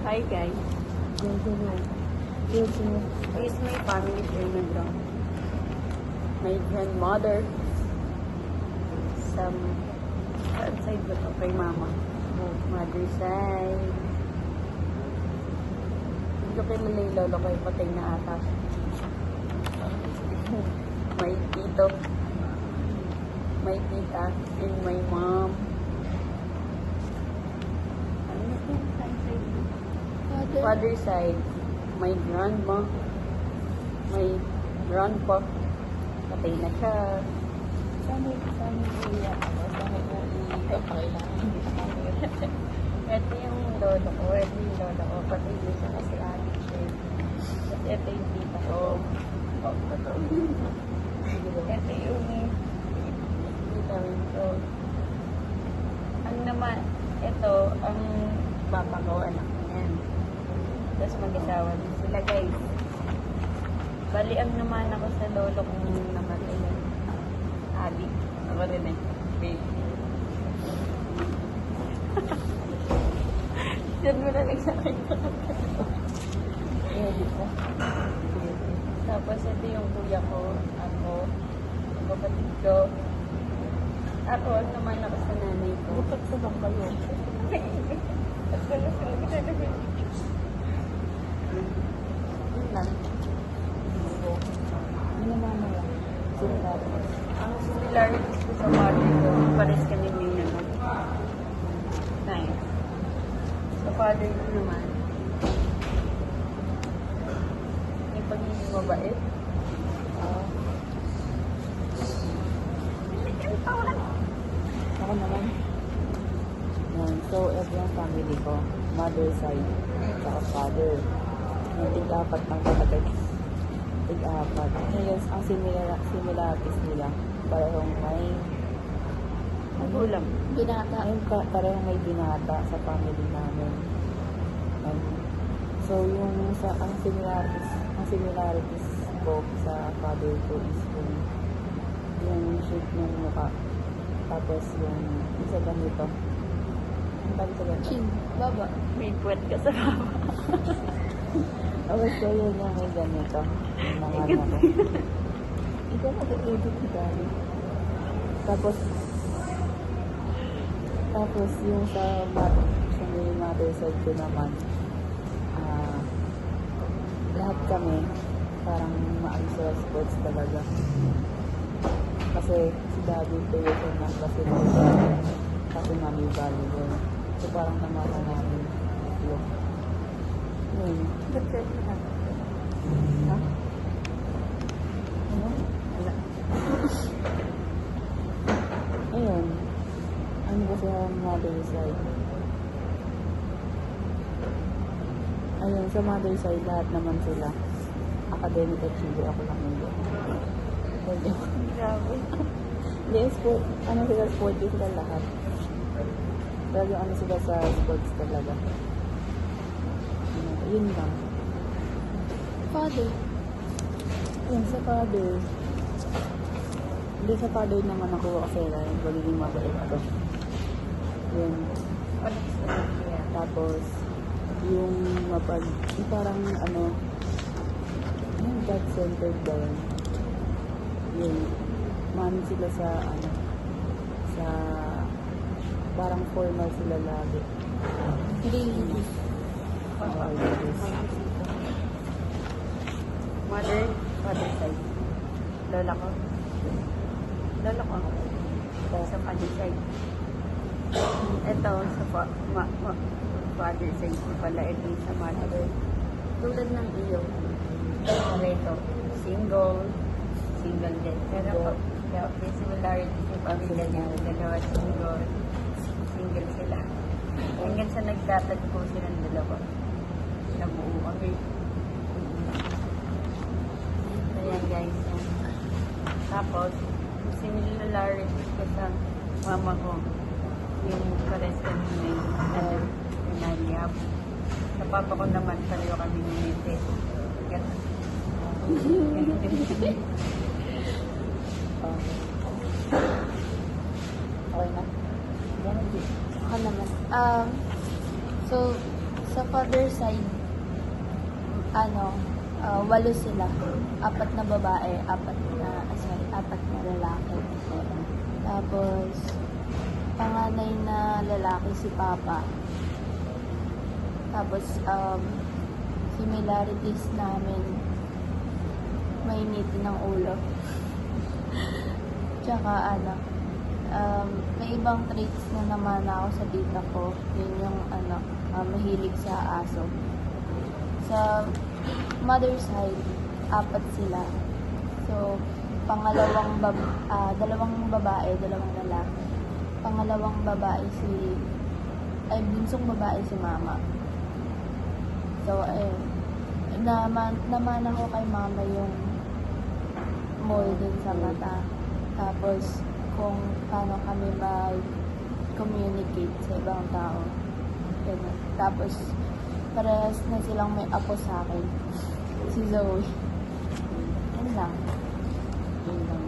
Hi guys. This is my family film. My grandmother. Saan side ba ito? Kay mama. Mother side. Hindi ko kilala yung lolo ko. Patay na ata. My tito. My tita. And my mom. Ano na ito? Saan side? Father side. My grandma. My grandpa. Patay na siya. Saan iya ako? Saan ito yung lolo ko. Ito yung lolo ko. Patay na siya kasi adik siya. At ito yung tita ko. Ito yung tita ko. Ang naman, ito, ang papa ko, anak niya. Tapos mag-isawa din sila, guys. Bali, ang naman ako sa lolo kong namatay na adik. Ako rin eh. Babe. Diyan mo na lang sa akin. Tapos, ito yung kuya ko. Ako. Yung kapatid ko. Ako, ang naman ako sa nanay ko. Bukat sa bang kayo? At wala sila talaga. Yun lang. Ano naman na lang? Sinabi. Ang similarities ko sa father ko, pares kami may naman. Nice. Sa father ko naman, may pagiging mabait. Ako naman. Yan. So, ito yung family ko. Mother side. Saka father. Yung tig-apat ng kapatid. Tig-apat. Ngayon, ang similarities nila. Parehong may Magulang. binata. Ayun ka, parehong may binata sa family namin. So, yung ang similarities ko sa father ko is yung shape ng mukha. Tapos yung isa ganito. Ang tawag sa ganito? Chin. Baba. May puwet ka sa baba. Tapos ko yun yung may ganito. Yung mga ano ko. Ikaw mag-edit ni Gary. Tapos yung sa may mother side ko naman, lahat kami parang maayos sa sports talaga. Kasi si daddy player ko ng basketball kasi mami volleyball. So parang namata namin yun. Ba't ka na? Ha? Ano? Wala. Ayun. Ano ba sa mother side? Ayun, sa mother side lahat naman sila. Academic achiever, ako lang hindi. Grabe. Hindi, sport, ano sila, sporty sila lahat. Pero ano sila sa sports talaga. Yun lang. Father. Yun, sa father. Hindi, sa father naman ako kasi yung pagiging mabait ko. Yun. Tapos, yung yung parang ano, yung God-centered ba yun? Yun. Mami sila sa ano, sa parang formal sila lagi. Ladies. Ladies. Father side. Lola ko. Lola ko. Sa father side. Ito, sa father side ko pala. Ito yung sa mother. Tulad ng iyo. Ito, single din. Pero may similarity sa pamilya niya. Dalawa single sila. Hanggang sa nagtatagpo silang dalawa. Nabuo kami. Ayan guys. Tapos, similarity ko sa mama ko. Yung pares kami may nangyayap. Sa papa ko naman, pareho kami ngumiti. Okay na? Ako naman. So, Sa father side, ano, 8 sila. 4 na babae, 4 na lalaki. Tapos, panganay na lalaki si Papa. Tapos, similarities namin, mainitin ng ulo. Tsaka, may ibang traits na naman ako sa tita ko. Yun yung, mahilig sa aso. Sa mother side, 4 sila. So, dalawang babae, dalawang lalaki. Pangalawang babae bunsong babae si mama. So, ayun. Naman ako kay mama yung mole din sa mata. Tapos, kung paano kami mag-communicate sa ibang tao. Ganun. Tapos, parehas na silang may apo sa akin. Si Zoe. Yan lang. Yun lang.